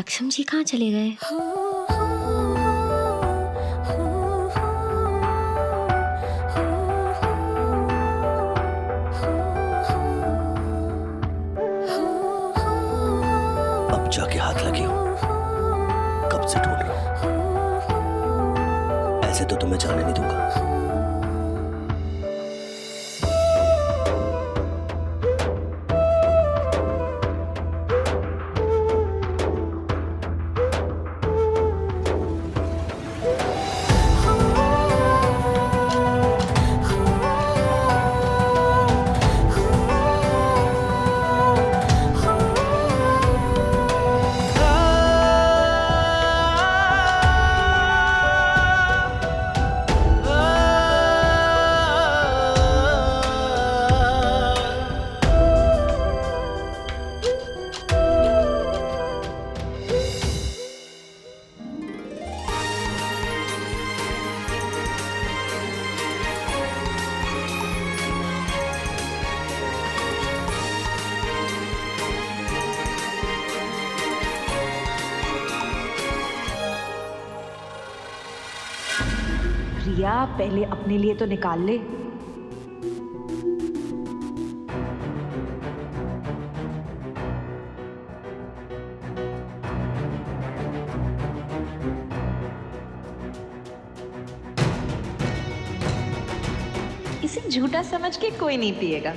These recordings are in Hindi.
सक्षम जी कहाँ चले गए? अब जाके हाथ लगी हूं, कब से ढूंढ रहा हूं। ऐसे तो तुम्हें जाने नहीं दूंगा। प्रिया, पहले अपने लिए तो निकाल ले। इसे झूठा समझ के कोई नहीं पिएगा।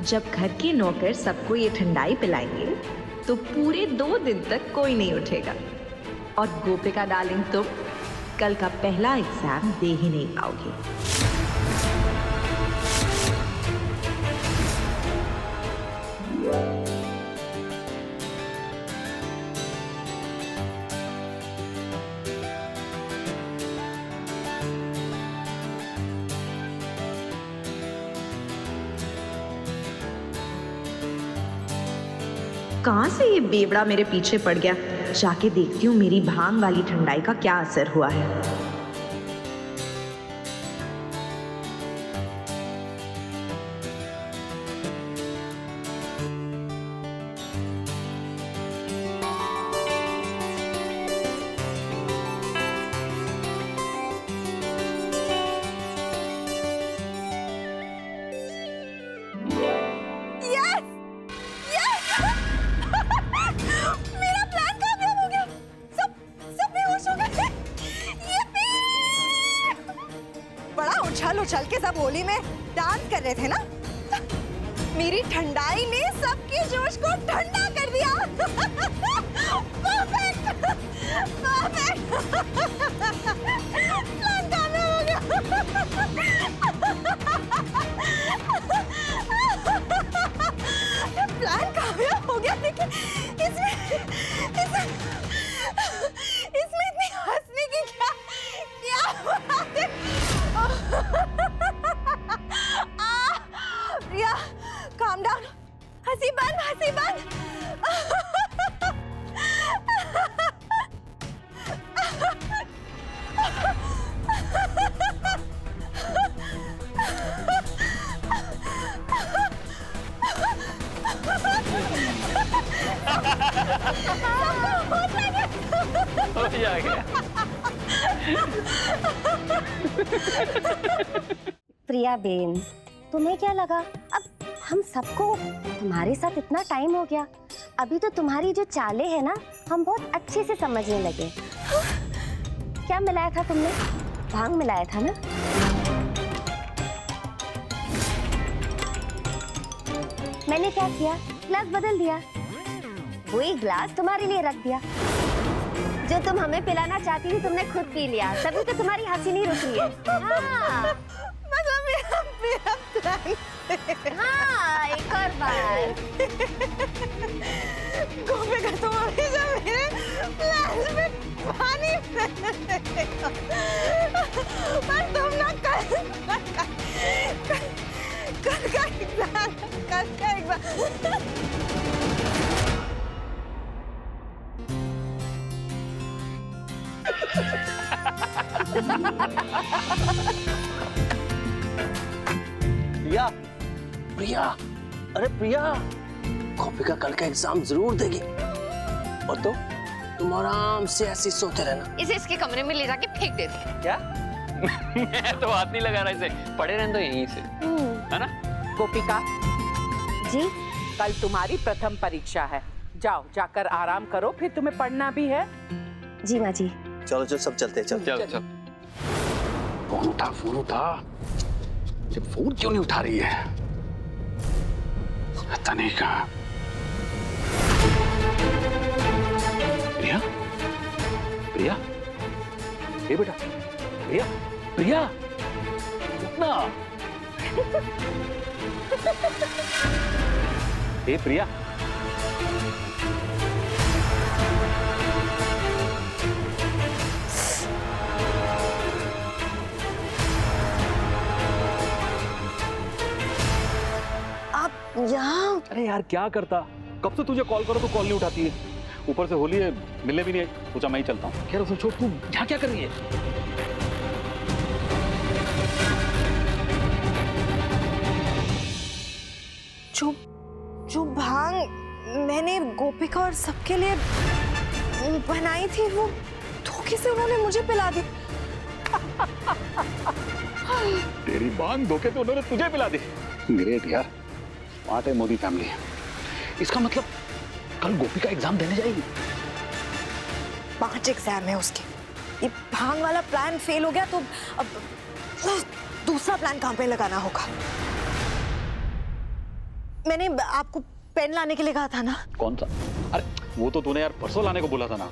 जब घर के नौकर सबको ये ठंडाई पिलाएंगे तो पूरे 2 दिन तक कोई नहीं उठेगा। और गोपिका डार्लिंग, तुम कल का पहला एग्जाम दे ही नहीं पाओगे। कहाँ से ये बेवड़ा मेरे पीछे पड़ गया? जाके देखती हूँ मेरी भांग वाली ठंडाई का क्या असर हुआ है। उछल के सब होली में डांस कर रहे थे ना। मेरी ठंडाई ने सबके जोश को ठंडा कर दिया। Perfect, perfect. प्लान कामयाब हो गया। प्लान कामयाब हो गया, लेकिन इसमें इतनी हंसने की क्या बात है? प्रिया, calm down. हंसी बंद, हंसी बंद। हो जाएगा। प्रिया बेन, तुम्हें क्या लगा? अब हम सबको तुम्हारे साथ इतना टाइम हो गया, अभी तो तुम्हारी जो चालें है ना, हम बहुत अच्छे से समझने लगे। क्या मिलाया था तुमने? भांग मिलाया था ना? मैंने क्या किया? ग्लास बदल दिया। वही ग्लास तुम्हारे लिए रख दिया। जो तुम हमें पिलाना चाहती थी तुमने खुद पी लिया, तभी तो तुम्हारी हंसी नहीं रुक रही है। हाँ। मतलब मेरा प्लान। हाँ, एक और बार। गोपिका, तुम हमेशा मेरे प्लान में पानी पर तुम ना कर एक बार। प्रिया, प्रिया, अरे प्रिया, गोपिका कल का एग्जाम जरूर देगी। और तो तुम आराम से ऐसे सोते रहना। इसे इसके कमरे में ले जाके फेंक देते हैं। क्या? मैं तो हाथ नहीं लगा रहा इसे, पड़े रहने दो यहीं से, है ना? गोपिका, जी कल तुम्हारी प्रथम परीक्षा है, जाओ जाकर आराम करो, फिर तुम्हें पढ़ना भी है। जी माँ जी। चलो चलो सब चलते हैं, चल चल चल। फोन उठा, फोन उठा। ये फोन क्यों नहीं उठा रही है? पता नहीं कहाँ। प्रिया, प्रिया, ये बेटा, प्रिया, प्रिया, उठना। ए प्रिया, आप यहाँ? अरे यार क्या करता, कब से तुझे कॉल करो तो कॉल नहीं उठाती है। ऊपर से होली है, मिलने भी नहीं आई, सोचा मैं ही चलता हूँ। खैर उसमें छोड़, तू यहाँ क्या कर रही है? जो भांग मैंने गोपिका और सबके लिए बनाई थी, वो धोखे से उन्होंने मुझे पिला दी। तेरी बांग धोखे तो उन्होंने तुझे पिला दी। ग्रेट यार, स्मार्ट है मोदी फैमिली। इसका मतलब कल गोपिका एग्जाम देने जाएगी। 5 एग्जाम है उसके। ये भांग वाला प्लान फेल हो गया तो अब दूसरा प्लान कहाँ पे लगाना होगा? मैंने आपको पेन लाने के लिए कहा था ना। कौन सा? अरे वो तो तूने यार परसों लाने को बोला था ना।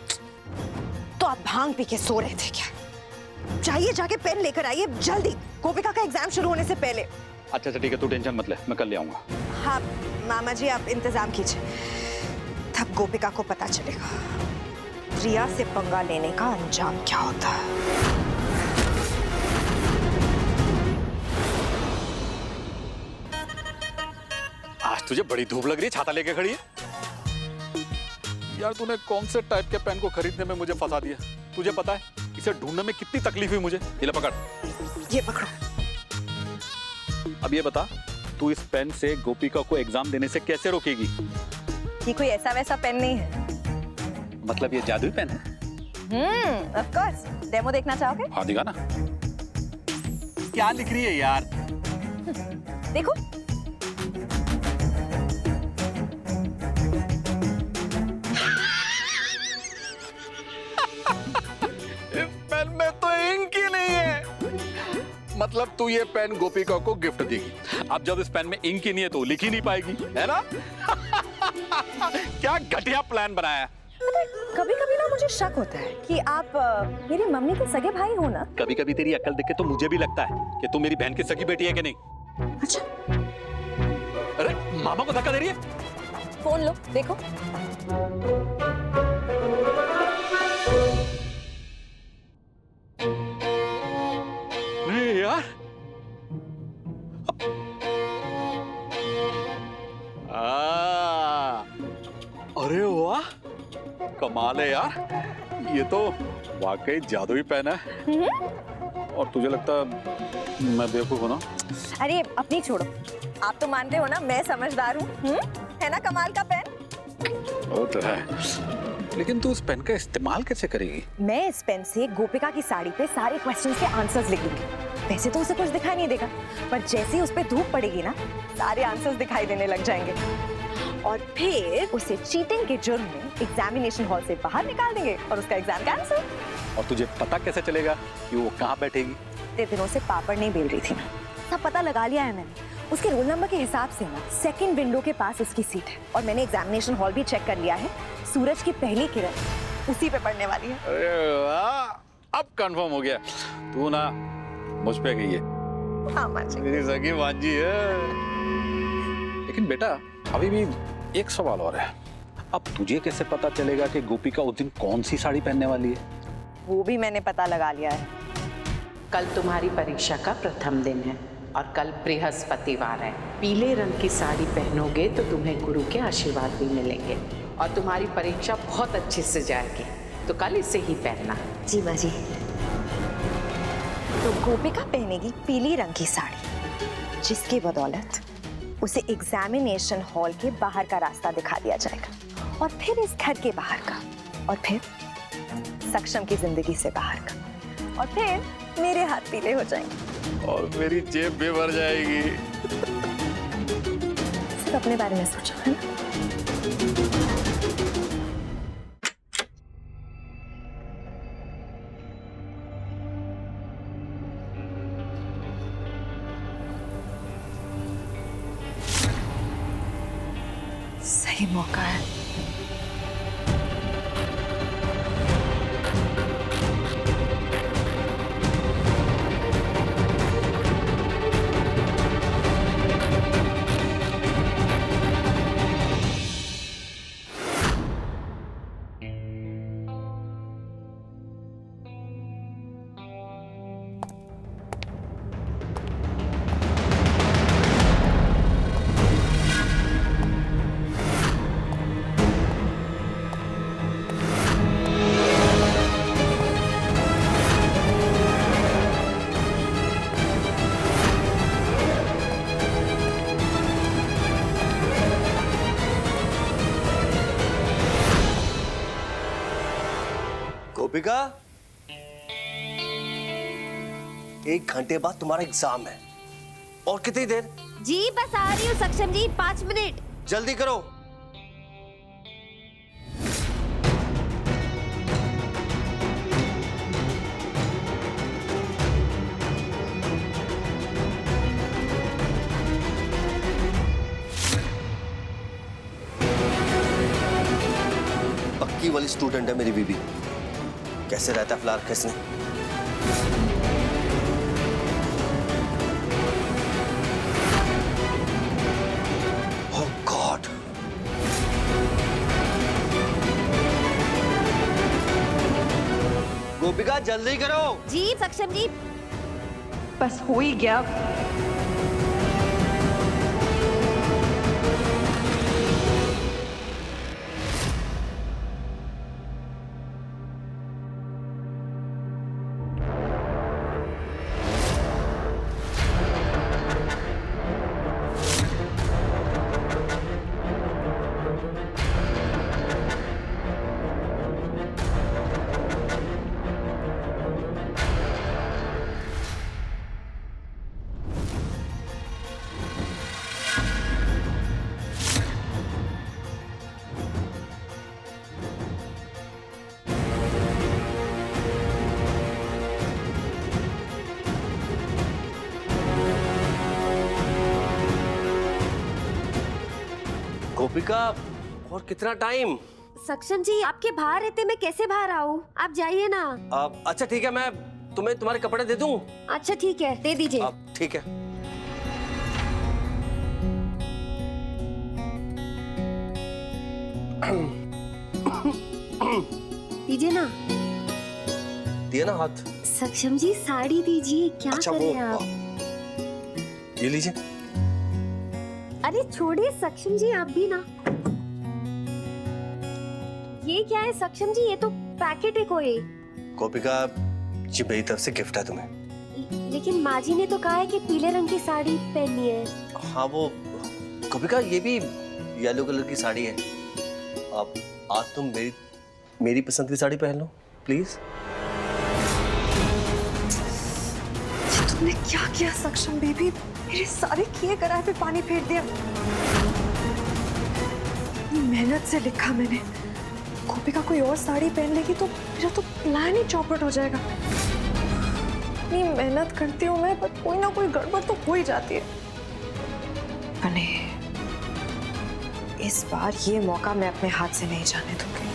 तो आप भांग पी के सो रहे थे क्या? जाइए जाके पेन लेकर आइए जल्दी, गोपिका का एग्जाम शुरू होने से पहले। अच्छा ठीक है, तू टेंशन मत ले, मैं कल ले आऊंगा। हाँ मामा जी, आप इंतजाम कीजिए, तब गोपिका को पता चलेगा प्रिया से पंगा लेने का अंजाम क्या होता है। आज तुझे बड़ी धूप लग रही है, छाता लेके खड़ी है। यार तूने कौन से टाइप के पेन को खरीदने में मुझे फंसा दिया? तुझे पता है इसे ढूंढने में कितनी तकलीफ हुई मुझे। ये ले पकड़। ये पकड़ो। अब ये बता, तू इस पेन से गोपिका को एग्जाम देने से कैसे रोकेगी? ये कोई ऐसा वैसा पेन नहीं है। मतलब ये जादुई पेन है? Of course. डेमो देखना चाहोगे? हाँ दिखा ना। क्या लिख रही है यार? देखो। इस पेन में तो इंक ही नहीं है। मतलब तू ये पेन गोपिका को गिफ्ट देगी। अब जब इस पेन में इंक ही नहीं है तो लिख ही नहीं पाएगी, है ना? क्या घटिया प्लान बनाया। कभी कभी ना मुझे शक होता है कि आप मेरी मम्मी के सगे भाई हो ना। कभी कभी तेरी अक्ल देख के तो मुझे भी लगता है कि तू मेरी बहन की सगी बेटी है कि नहीं। अच्छा। अरे मामा को धक्का दे रही है। फोन लो, देखो। नहीं यार। अरे वाह, कमाल है यार, ये तो वाकई जादुई पेन है। और तुझे लगता मैं बेवकूफ हूं ना? अरे अपनी छोड़ो, आप तो मानते हो ना मैं समझदार हूँ, है ना कमाल का पेन। वो तो है, लेकिन तू उस पेन का इस्तेमाल कैसे करेगी? मैं इस पेन से गोपिका की साड़ी पे सारे क्वेश्चंस के आंसर्स लिख दूंगी। वैसे तो उसे कुछ दिखाई नहीं देगा, पर जैसे ही उस पे धूप पड़ेगी ना, सारे आंसर्स दिखाई देने लग जाएंगे और फिर उसे चीटिंग के जुर्म में एग्जामिनेशन हॉल से बाहर निकाल देंगे और उसका एग्जाम कैंसिल। और तुझे पता कैसे चलेगा कि वो कहाँ बैठेगी? इतने दिनों से पापड़ नहीं बेल रही थी ना, सब पता लगा लिया है मैंने। उसके रोल नंबर के हिसाब से ना सेकंड विंडो के पास उसकी सीट है और मैंने एग्जामिनेशन हॉल भी चेक कर लिया है। सूरज की पहली किरण उसी पे पड़ने वाली है। अरे वाह, अब कंफर्म हो गया, तू ना मुझ पे गई है। हाँ माँ जी। मेरी सगी मांझी है। लेकिन बेटा अभी भी एक सवाल और है, अब तुझे कैसे पता चलेगा कि गोपिका उस दिन कौन सी साड़ी पहनने वाली है? वो भी मैंने पता लगा लिया है। कल तुम्हारी परीक्षा का प्रथम दिन है और कल बृहस्पतिवार है। पीले रंग की साड़ी पहनोगे तो तुम्हें गुरु के आशीर्वाद भी मिलेंगे और तुम्हारी परीक्षा बहुत अच्छे से जाएगी, तो कल इसे ही पहनना। जी माँ जी। तो गोपिका पहनेगी पीली रंग की साड़ी, जिसकी बदौलत उसे एग्जामिनेशन हॉल के बाहर का रास्ता दिखा दिया जाएगा, और फिर इस घर के बाहर का, और फिर सक्षम की जिंदगी से बाहर का, और फिर मेरे हाथ पीले हो जाएंगे और मेरी जेब भी भर जाएगी। सिर्फ अपने बारे में सोचो, है ना? सही मौका है। गोपिका, 1 घंटे बाद तुम्हारा एग्जाम है। और कितनी देर? जी बस आ रही हूँ सक्षम जी, 5 मिनट। जल्दी करो। पक्की वाली स्टूडेंट है मेरी बीबी। कैसे रहता है फ्लार किसने? ओह गॉड। गोपिका जल्दी करो। जी सक्षम जी। बस हो ही गया। गोपिका, और कितना टाइम? सक्षम जी आपके बाहर रहते मैं कैसे बाहर आऊँ? आप जाइए ना। अच्छा ठीक है, मैं तुम्हें तुम्हारे कपड़े दे दूं? अच्छा ठीक है, दे दीजिए। ठीक है। दीजिए ना। दिया ना हाथ? सक्षम जी साड़ी दीजिए, क्या अच्छा, करें वो आप? ये लीजिए। अरे छोड़िए सक्षम जी, आप भी ना। ये क्या है सक्षम जी? ये तो पैकेट है कोई। गोपिका, जी मेरी तरफ से गिफ्ट है तुम्हें। लेकिन माँ जी ने तो कहा है कि पीले रंग की साड़ी पहननी है। हाँ वो गोपिका, ये भी येलो कलर की साड़ी है। अब आज तुम मेरी पसंद की साड़ी पहन लो प्लीज। तुमने क्या किया सक्षम बेबी? मेरे सारे किए कराए पे पानी फेर दिया। मेहनत से लिखा मैंने। गोपिका कोई और साड़ी पहन लेगी तो मेरा तो प्लान ही चौपट हो जाएगा। इतनी मेहनत करती हूँ मैं, पर कोई ना कोई गड़बड़ तो हो ही जाती है। अने इस बार ये मौका मैं अपने हाथ से नहीं जाने दूंगी।